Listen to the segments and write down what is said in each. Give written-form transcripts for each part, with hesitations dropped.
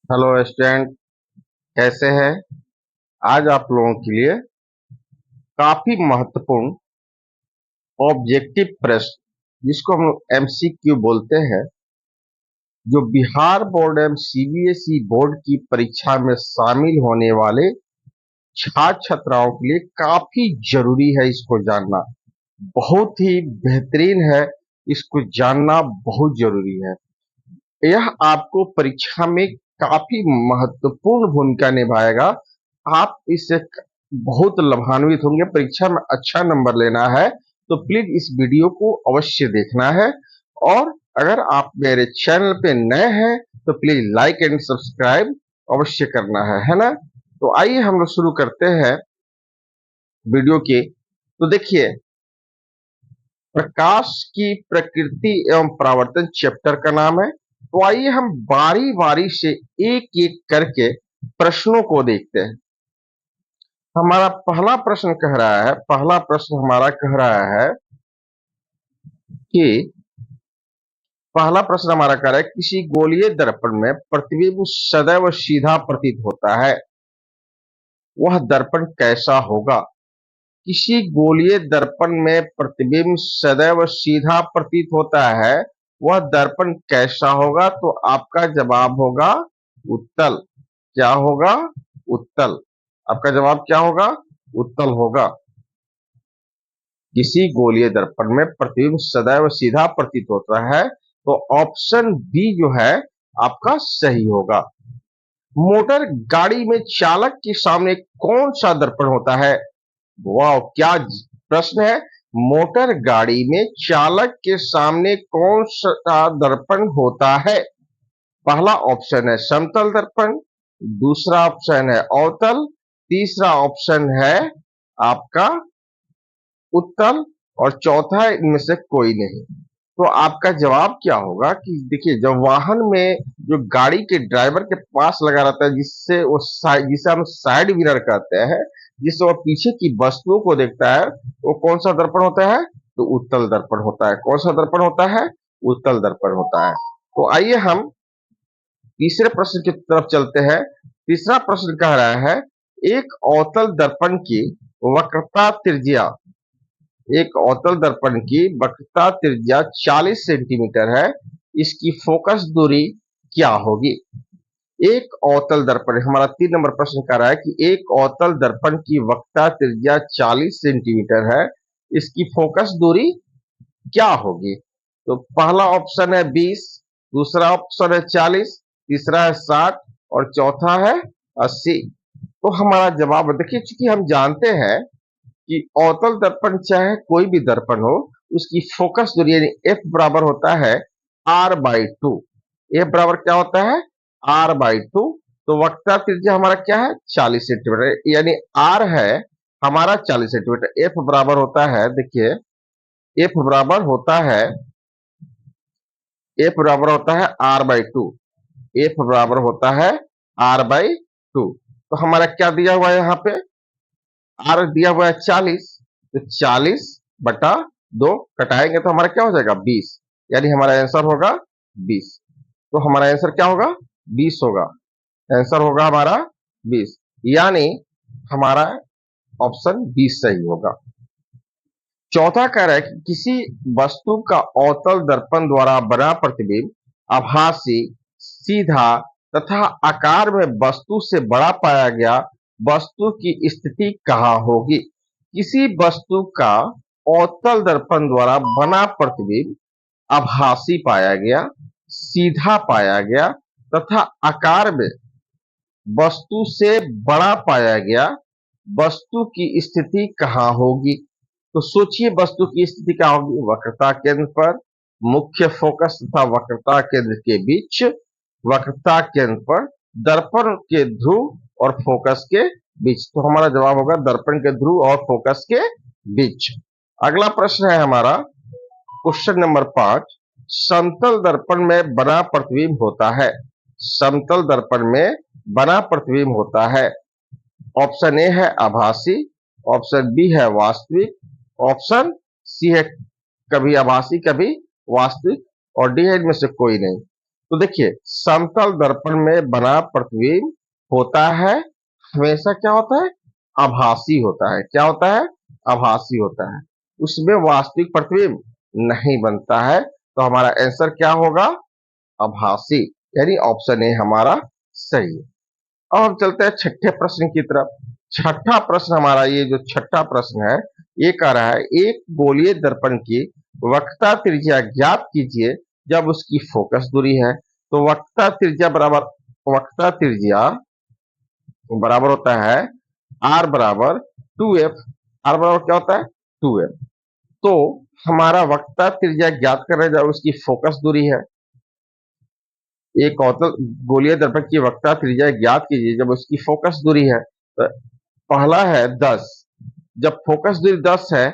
Hello student, कैसे हैं? आज आप लोगों के लिए काफी महत्वपूर्ण ऑब्जेक्टिव प्रश्न, जिसको हम लोग एमसीक्यू बोलते हैं, जो बिहार बोर्ड एवं सीबीएसई बोर्ड की परीक्षा में शामिल होने वाले छात्र छात्राओं के लिए काफी जरूरी है। इसको जानना बहुत ही बेहतरीन है। इसको जानना बहुत जरूरी है। यह आपको परीक्षा में काफी महत्वपूर्ण भूमिका निभाएगा। आप इससे बहुत लाभान्वित होंगे। परीक्षा में अच्छा नंबर लेना है तो प्लीज इस वीडियो को अवश्य देखना है। और अगर आप मेरे चैनल पे नए हैं तो प्लीज लाइक एंड सब्सक्राइब अवश्य करना है ना। तो आइए हम लोग शुरू करते हैं वीडियो के। तो देखिए, प्रकाश की प्रकृति एवं परावर्तन चैप्टर का नाम है। तो आइए हम बारी बारी से एक एक करके प्रश्नों को देखते हैं। हमारा पहला प्रश्न हमारा कह रहा है कि किसी गोलीय दर्पण में प्रतिबिंब सदैव सीधा प्रतीत होता है, वह दर्पण कैसा होगा? किसी गोलीय दर्पण में प्रतिबिंब सदैव सीधा प्रतीत होता है, वह दर्पण कैसा होगा? तो आपका जवाब होगा उत्तल। क्या होगा? उत्तल। आपका जवाब क्या होगा? उत्तल होगा। किसी गोलीय दर्पण में प्रतिबिंब सदैव सीधा प्रतीत होता है, तो ऑप्शन बी जो है आपका सही होगा। मोटर गाड़ी में चालक के सामने कौन सा दर्पण होता है? वाह, क्या प्रश्न है। मोटर गाड़ी में चालक के सामने कौन सा दर्पण होता है? पहला ऑप्शन है समतल दर्पण, दूसरा ऑप्शन है अवतल, तीसरा ऑप्शन है आपका उत्तल, और चौथा इनमें से कोई नहीं। तो आपका जवाब क्या होगा कि देखिए, जब वाहन में जो गाड़ी के ड्राइवर के पास लगा रहता है, जिसे हम साइड मिरर कहते हैं, जिससे वो पीछे की वस्तुओं को देखता है, वो कौन सा दर्पण होता है? तो उत्तल दर्पण होता है। कौन सा दर्पण होता है? उत्तल दर्पण होता है। तो आइए हम तीसरे प्रश्न की तरफ चलते हैं। तीसरा प्रश्न कह रहा है, एक अवतल दर्पण की वक्रता त्रिज्या एक अवतल दर्पण की वक्रता त्रिज्या 40 सेंटीमीटर है। इसकी फोकस दूरी क्या होगी? एक अवतल दर्पण, हमारा 3 नंबर प्रश्न कह रहा है कि एक अवतल दर्पण की वक्रता त्रिज्या 40 सेंटीमीटर है, इसकी फोकस दूरी क्या होगी? तो पहला ऑप्शन है 20, दूसरा ऑप्शन है 40, तीसरा है 60 और चौथा है 80। तो हमारा जवाब देखिए, चूंकि हम जानते हैं कि अवतल दर्पण चाहे कोई भी दर्पण हो, उसकी फोकस दूरी यानी एफ बराबर होता है r/2। एफ बराबर क्या होता है? r/2। तो वक्रता त्रिज्या हमारा क्या है? 40 सेंटीमीटर, यानी r है हमारा 40 सेंटीमीटर। एफ बराबर होता है, देखिए एफ बराबर होता है r/2। एफ बराबर होता है r/2। तो हमारा क्या दिया हुआ है यहाँ पे? आर दिया हुआ है 40। तो 40/2 कटाएंगे तो हमारा क्या हो जाएगा? 20। यानी हमारा आंसर होगा 20। तो हमारा आंसर क्या होगा? 20 होगा। आंसर होगा हमारा 20, यानी हमारा ऑप्शन 20 सही होगा। चौथा कह रहा है कि किसी वस्तु का अवतल दर्पण द्वारा बना प्रतिबिंब आभासी, सीधा तथा आकार में वस्तु से बड़ा पाया गया, वस्तु की स्थिति कहाँ होगी? किसी वस्तु का अवतल दर्पण द्वारा बना प्रतिबिंब आभासी पाया गया, सीधा पाया गया तथा आकार में वस्तु से बड़ा पाया गया, वस्तु की स्थिति कहाँ होगी? तो सोचिए, वस्तु की स्थिति क्या होगी? वक्रता केंद्र पर, मुख्य फोकस तथा वक्रता केंद्र के बीच, वक्रता केंद्र पर, दर्पण के ध्रुव और फोकस के बीच। तो हमारा जवाब होगा दर्पण के ध्रुव और फोकस के बीच। अगला प्रश्न है हमारा क्वेश्चन नंबर 5। समतल दर्पण में बना प्रतिबिंब होता है। समतल दर्पण में बना प्रतिबिंब होता है। ऑप्शन ए है आभासी, ऑप्शन बी है वास्तविक, ऑप्शन सी है कभी आभासी कभी वास्तविक, और डी है इनमें से कोई नहीं। तो देखिए समतल दर्पण में बना प्रतिबिंब होता है, हमेशा क्या होता है, आभासी होता है। क्या होता है, आभासी होता है, उसमें वास्तविक प्रतिबिंब नहीं बनता है। तो हमारा आंसर क्या होगा, आभासी, यानी ऑप्शन ए हमारा सही है। अब हम चलते हैं छठे प्रश्न की तरफ। छठा प्रश्न हमारा, ये जो छठा प्रश्न है, ये कह रहा है एक गोलीय दर्पण की वक्रता त्रिज्या ज्ञात कीजिए जब उसकी फोकस दूरी है। तो वक्रता त्रिज्या बराबर होता है आर बराबर 2f। आर बराबर क्या होता है, 2f। तो हमारा वक्रता त्रिज्या ज्ञात कर रहे हैं जब उसकी फोकस दूरी है। एक अवतल गोलीय दर्पण की वक्रता त्रिज्या ज्ञात कीजिए जब उसकी फोकस दूरी है। तो पहला है 10, जब फोकस दूरी 10 है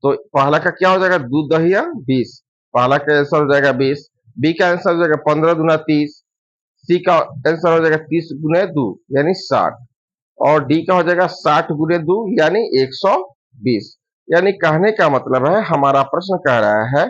तो पहला का क्या हो जाएगा, 2 दहिया 20, पहला का आंसर हो जाएगा 20। बी का आंसर हो जाएगा 15 दूना 30। सी का आंसर हो जाएगा 30 गुने 2 यानी 60। और डी का हो जाएगा 60 गुने 2 यानी 120। यानी कहने का मतलब है, हमारा प्रश्न कह रहा है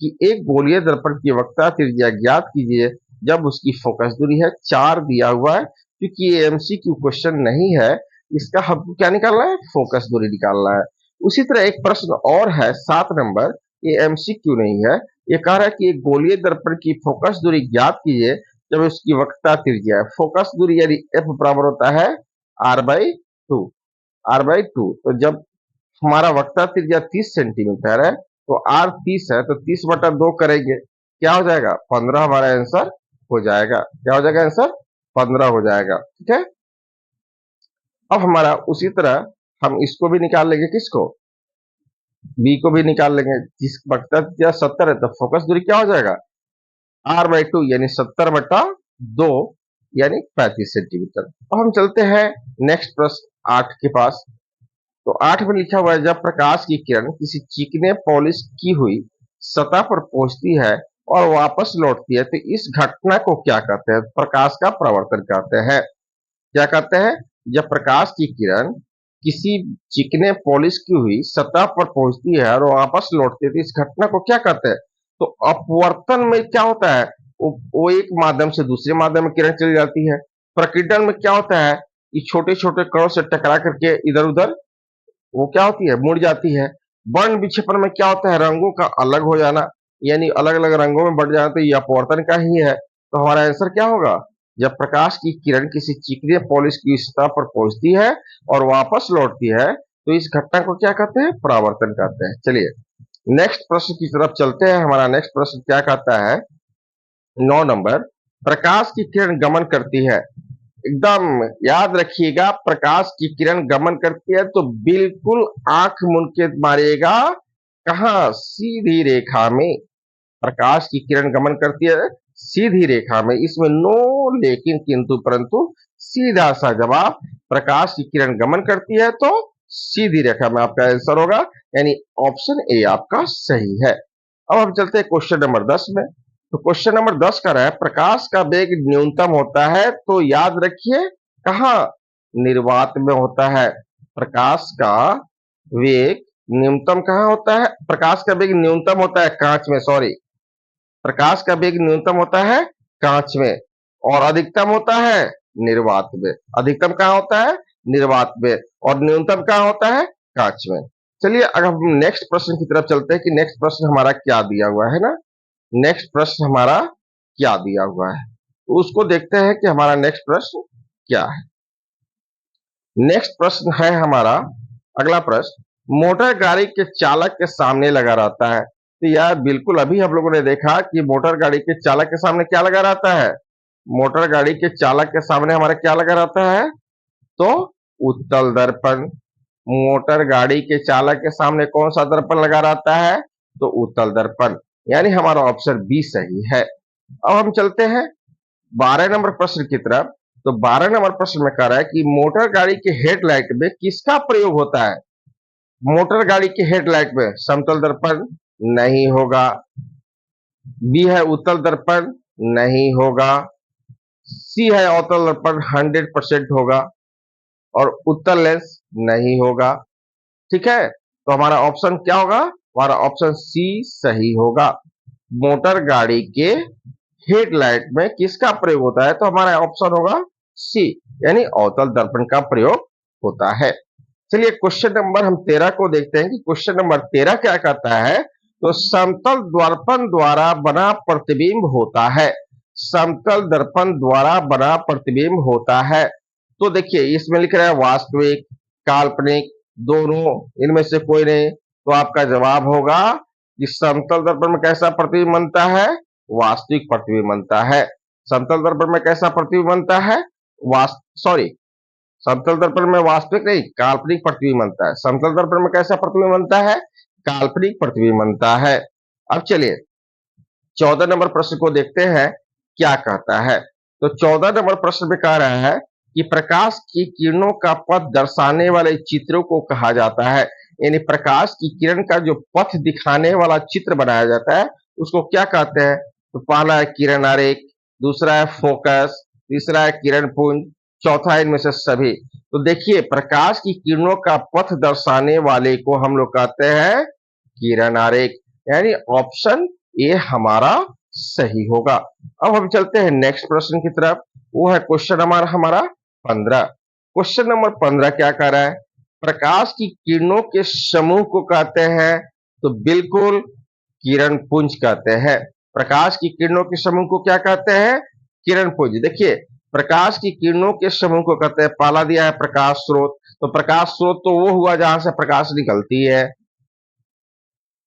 कि एक गोलीय दर्पण की वक्रता त्रिज्या ज्ञात कीजिए जब उसकी फोकस दूरी है। 4 दिया हुआ है, क्योंकि ये एमसीक्यू क्वेश्चन नहीं है, इसका हमको क्या निकालना है, फोकस दूरी निकालना है। उसी तरह एक प्रश्न और है 7 नंबर, ये एमसीक्यू नहीं है। ये कह रहा है कि एक गोलीय दर्पण की फोकस दूरी ज्ञात कीजिए जब उसकी वक्रता त्रिज्या है। फोकस दूरी यानी एफ बराबर होता है r/2। r/2, तो जब हमारा वक्रता त्रिज्या 30 सेंटीमीटर है तो r 30 है, तो 30/2 करेंगे, क्या हो जाएगा, 15 हमारा आंसर हो जाएगा। क्या हो जाएगा आंसर, 15 हो जाएगा। ठीक है, अब हमारा उसी तरह हम इसको भी निकाल लेंगे, किसको, बी को भी निकाल लेंगे। जिस वक्रता त्रिज्या 70 है तो फोकस दूरी क्या हो जाएगा, r/2 यानी 70/2 यानी 35 सेंटीमीटर। अब हम चलते हैं नेक्स्ट प्रश्न 8 के पास। तो 8 में लिखा हुआ है जब प्रकाश की किरण किसी चिकने पॉलिश की हुई सतह पर पहुंचती है और वापस लौटती है तो इस घटना को क्या कहते हैं, प्रकाश का परावर्तन कहते हैं। क्या कहते हैं, जब प्रकाश की किरण किसी चिकने पॉलिश की हुई सतह पर पहुंचती है और वापस लौटती है तो इस घटना को क्या कहते हैं। तो अपवर्तन में क्या होता है, वो एक माध्यम से दूसरे माध्यम में किरण चली जाती है। प्रकीर्णन में क्या होता है, कि छोटे छोटे कणों से टकरा करके इधर उधर वो क्या होती है, मुड़ जाती है। वर्ण विक्षेपण में क्या होता है, रंगों का अलग हो जाना, यानी अलग अलग रंगों में बढ़ जाना, तो ये अपवर्तन का ही है। तो हमारा आंसर क्या होगा, जब प्रकाश की किरण किसी चिकने पॉलिश की सतह पर पहुंचती है और वापस लौटती है तो इस घटना को क्या कहते हैं, परावर्तन कहते हैं। चलिए नेक्स्ट प्रश्न की तरफ चलते हैं। हमारा नेक्स्ट प्रश्न क्या कहता है, 9 नंबर, प्रकाश की किरण गमन करती है, एकदम याद रखिएगा, प्रकाश की किरण गमन करती है तो बिल्कुल आंख मूंद के मारिएगा, कहा, सीधी रेखा में। प्रकाश की किरण गमन करती है सीधी रेखा में, इसमें नो लेकिन किंतु परंतु, सीधा सा जवाब, प्रकाश की किरण गमन करती है तो सीधी रेखा में आपका आंसर होगा, यानी ऑप्शन ए आपका सही है। अब हम चलते हैं क्वेश्चन नंबर 10 में। तो क्वेश्चन नंबर 10 का है प्रकाश का वेग न्यूनतम होता है, तो याद रखिए कहा, निर्वात में होता है। प्रकाश का वेग न्यूनतम कहां होता है, प्रकाश का वेग न्यूनतम होता है कांच में, सॉरी, प्रकाश का वेग न्यूनतम होता है कांच में और अधिकतम होता है निर्वात में। अधिकतम कहां होता है, निर्वात में, और न्यूनतम कहां होता है, कांच में। चलिए अगर हम नेक्स्ट प्रश्न की तरफ चलते हैं कि नेक्स्ट प्रश्न हमारा क्या दिया हुआ है ना, नेक्स्ट प्रश्न हमारा क्या दिया हुआ है, तो उसको देखते हैं कि हमारा नेक्स्ट प्रश्न क्या है। नेक्स्ट प्रश्न है हमारा, अगला प्रश्न, मोटर गाड़ी के चालक के सामने लगा रहता है। तो यार बिल्कुल अभी हम लोगों ने देखा कि मोटर गाड़ी के चालक के सामने क्या लगा रहता है, मोटर गाड़ी के चालक के सामने हमारा क्या लगा रहता है, तो उत्तल दर्पण। मोटर गाड़ी के चालक के सामने कौन सा दर्पण लगा रहता है, तो उत्तल दर्पण, यानी हमारा ऑप्शन बी सही है। अब हम चलते हैं 12 नंबर प्रश्न की तरफ। तो 12 नंबर प्रश्न में कह रहा है कि मोटर गाड़ी के हेडलाइट में किसका प्रयोग होता है। मोटर गाड़ी के हेडलाइट में समतल दर्पण नहीं होगा, बी है उत्तल दर्पण नहीं होगा, सी है अवतल दर्पण 100% होगा, और उत्तल लेंस नहीं होगा। ठीक है, तो हमारा ऑप्शन क्या होगा, हमारा ऑप्शन सी सही होगा। मोटर गाड़ी के हेडलाइट में किसका प्रयोग होता है? तो हमारा ऑप्शन होगा सी, यानी अवतल दर्पण का प्रयोग होता है। चलिए क्वेश्चन नंबर हम 13 को देखते हैं कि क्वेश्चन नंबर 13 क्या कहता है। तो समतल दर्पण द्वारा बना प्रतिबिंब होता है। समतल दर्पण द्वारा बना प्रतिबिंब होता है। तो देखिए इसमें लिख रहा है वास्तविक, काल्पनिक, दोनों, इनमें से कोई नहीं। तो आपका जवाब होगा कि समतल दर्पण में कैसा प्रतिबिंब बनता है? वास्तविक प्रतिबिंब बनता है। समतल दर्पण में कैसा प्रतिबिंब बनता है? सॉरी, समतल दर्पण में वास्तविक नहीं, काल्पनिक प्रतिबिंब बनता है। समतल दर्पण में कैसा प्रतिबिंब बनता है? काल्पनिक प्रतिबिंब बनता है। अब चलिए 14 नंबर प्रश्न को देखते हैं क्या कहता है। तो 14 नंबर प्रश्न में कह रहा है कि प्रकाश की किरणों का पथ दर्शाने वाले चित्रों को कहा जाता है। यानी प्रकाश की किरण का जो पथ दिखाने वाला चित्र बनाया जाता है उसको क्या कहते हैं? तो पहला है किरण आरेख, दूसरा है फोकस, तीसरा है किरण पुंज, चौथा इनमें से सभी। तो देखिए प्रकाश की किरणों का पथ दर्शाने वाले को हम लोग कहते हैं किरण आरेख, यानी ऑप्शन ए हमारा सही होगा। अब हम चलते हैं नेक्स्ट प्रश्न की तरफ। वो है क्वेश्चन नंबर हमारा 15। क्वेश्चन नंबर 15 क्या कह रहा है? प्रकाश की किरणों के समूह को कहते हैं, तो बिल्कुल किरण पुंज कहते हैं। प्रकाश की किरणों के समूह को क्या कहते हैं? किरण पुंज। देखिए प्रकाश की किरणों के समूह को कहते हैं, पहला दिया है प्रकाश स्रोत। तो प्रकाश स्रोत तो वो हुआ जहां से प्रकाश निकलती है।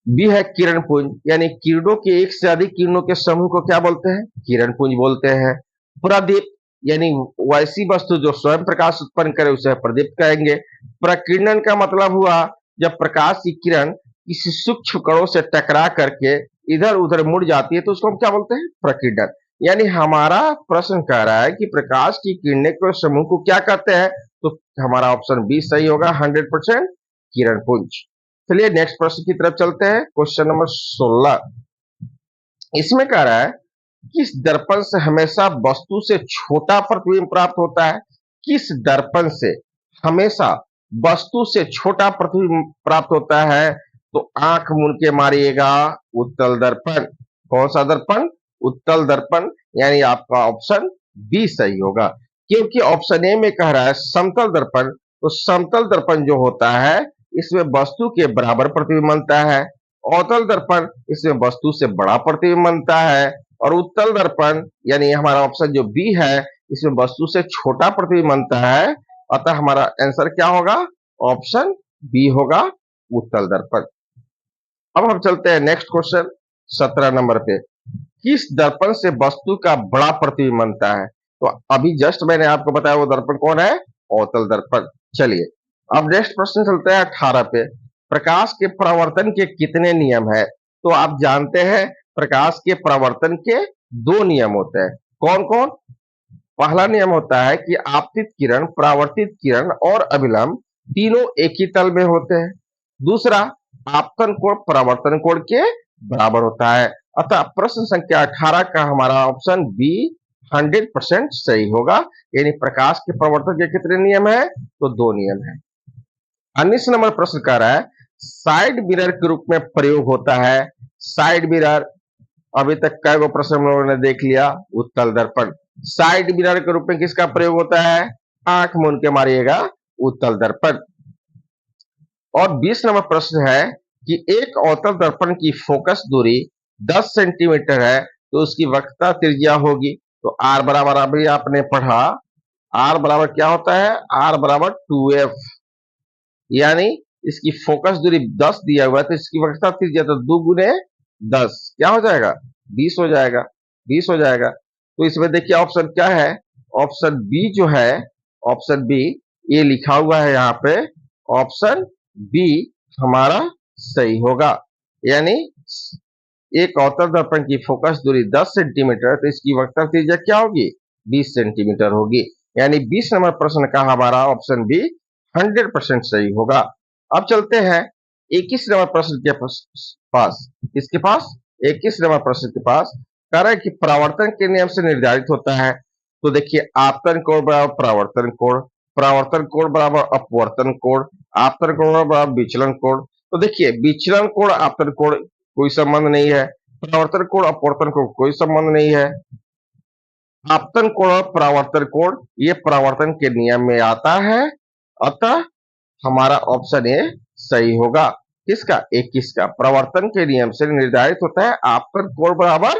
बी है किरण पुंज, यानी किरणों के एक से अधिक किरणों के समूह को क्या बोलते हैं? किरण पुंज बोलते हैं। प्रदीप, यानी वैसी वस्तु जो स्वयं प्रकाश उत्पन्न करे उसे प्रदीप्त कहेंगे। प्रकीर्णन का मतलब हुआ जब प्रकाश की किरण किसी सूक्ष्म कणों से टकरा करके इधर उधर मुड़ जाती है तो उसको हम क्या बोलते हैं? प्रकीर्णन। यानी हमारा प्रश्न कह रहा है कि प्रकाश की किरणें के समूह को क्या कहते हैं? तो हमारा ऑप्शन बी सही होगा, 100% किरण पुंज। चलिए नेक्स्ट प्रश्न की तरफ चलते हैं। क्वेश्चन नंबर 16 इसमें कह रहा है किस दर्पण से हमेशा वस्तु से छोटा प्रतिबिंब प्राप्त होता है? किस दर्पण से हमेशा वस्तु से छोटा प्रतिबिंब प्राप्त होता है? तो आंख मूंद के मारिएगा, उत्तल दर्पण। कौन सा दर्पण? उत्तल दर्पण, यानी आपका ऑप्शन बी सही होगा। क्योंकि ऑप्शन ए में कह रहा है समतल दर्पण, तो समतल दर्पण जो होता है इसमें वस्तु के बराबर प्रतिबिंब बनता है। अवतल दर्पण इसमें वस्तु से बड़ा प्रतिबिंब बनता है। और उत्तल दर्पण यानी हमारा ऑप्शन जो बी है इसमें वस्तु से छोटा प्रतिबिंब बनता है। अतः हमारा आंसर क्या होगा? ऑप्शन बी होगा, उत्तल दर्पण। अब हम चलते हैं नेक्स्ट क्वेश्चन 17 नंबर पे। किस दर्पण से वस्तु का बड़ा प्रतिबिंब बनता है? तो अभी जस्ट मैंने आपको बताया वो दर्पण कौन है? अवतल दर्पण। चलिए अब नेक्स्ट प्रश्न चलते हैं 18 पे। प्रकाश के परावर्तन के कितने नियम है? तो आप जानते हैं प्रकाश के परावर्तन के दो नियम होते हैं। कौन कौन? पहला नियम होता है कि आपतित किरण, परावर्तित किरण और अभिलंब तीनों एक ही तल में होते हैं। दूसरा, आपतन कोण परावर्तन कोण के बराबर होता है। अतः प्रश्न संख्या 18 का हमारा ऑप्शन बी 100% सही होगा। यानी प्रकाश के परावर्तन के कितने नियम है? तो दो नियम है। 19 नंबर प्रश्न कह रहा है साइड मिरर के रूप में प्रयोग होता है। साइड मिरर, अभी तक कई गो प्रश्न हम लोगों ने देख लिया। उत्तल दर्पण। साइड मिरर के रूप में किसका प्रयोग होता है? आंख मूंद के मारिएगा, उत्तल दर्पण। और 20 नंबर प्रश्न है कि एक अवतल दर्पण की फोकस दूरी 10 सेंटीमीटर है तो उसकी वक्रता त्रिज्या होगी। तो आर बराबर अभी आपने पढ़ा, आर बराबर क्या होता है? आर बराबर 2f, यानी इसकी फोकस दूरी 10 दिया हुआ है तो इसकी वक्रता त्रिज्या तो 2 गुने 10 क्या हो जाएगा? 20 हो जाएगा, 20 हो जाएगा। तो इसमें देखिए ऑप्शन क्या है? ऑप्शन बी जो है, ऑप्शन बी ये लिखा हुआ है यहाँ पे, ऑप्शन बी हमारा सही होगा। यानी एक अवतल दर्पण की फोकस दूरी 10 सेंटीमीटर तो इसकी वक्रता त्रिज्या क्या होगी? 20 सेंटीमीटर होगी। यानी 20 नंबर प्रश्न का हमारा ऑप्शन बी 100% सही होगा। अब चलते हैं 21 नंबर प्रश्न के पास। किसके पास? 21 नंबर प्रश्न के पास कह रहा है कि परावर्तन के नियम से निर्धारित होता है। तो देखिए आपतन कोण बराबर परावर्तन कोण, परावर्तन कोण बराबर अपवर्तन कोण, आपतन कोण बराबर विचलन कोण। तो देखिए विचलन कोण आपतन कोण कोई संबंध नहीं है। परावर्तन कोण अपवर्तन कोण कोई संबंध नहीं है। आपतन कोण और परावर्तन कोण ये परावर्तन के नियम में आता है, अतः हमारा ऑप्शन ए सही होगा। किसका? 21 का। प्रवर्तन के नियम से निर्धारित होता है आपतन कोण बराबर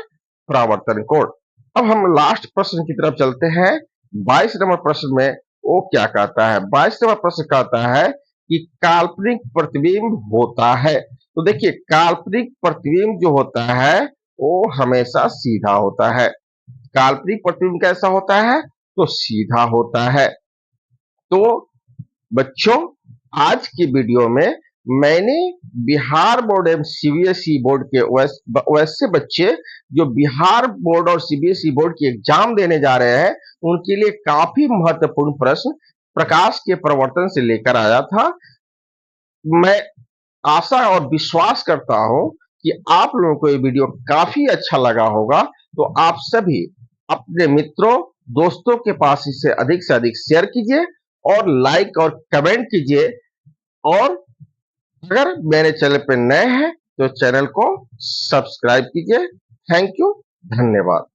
परावर्तन कोण। अब हम लास्ट प्रश्न की तरफ चलते हैं। 22 नंबर प्रश्न में वो क्या कहता है? 22 नंबर प्रश्न कहता है कि काल्पनिक प्रतिबिंब होता है। तो देखिए, काल्पनिक प्रतिबिंब जो होता है वो हमेशा सीधा होता है। काल्पनिक प्रतिबिंब कैसा होता है? तो सीधा होता है। तो बच्चों, आज की वीडियो में मैंने बिहार बोर्ड एवं सीबीएसई बोर्ड के वैसे बच्चे जो बिहार बोर्ड और सीबीएसई बोर्ड की एग्जाम देने जा रहे हैं उनके लिए काफी महत्वपूर्ण प्रश्न प्रकाश के प्रवर्तन से लेकर आया था। मैं आशा और विश्वास करता हूं कि आप लोगों को ये वीडियो काफी अच्छा लगा होगा। तो आप सभी अपने मित्रों, दोस्तों के पास इसे अधिक से अधिक शेयर कीजिए और लाइक और कमेंट कीजिए। और अगर मेरे चैनल पर नए हैं तो चैनल को सब्सक्राइब कीजिए। थैंक यू, धन्यवाद।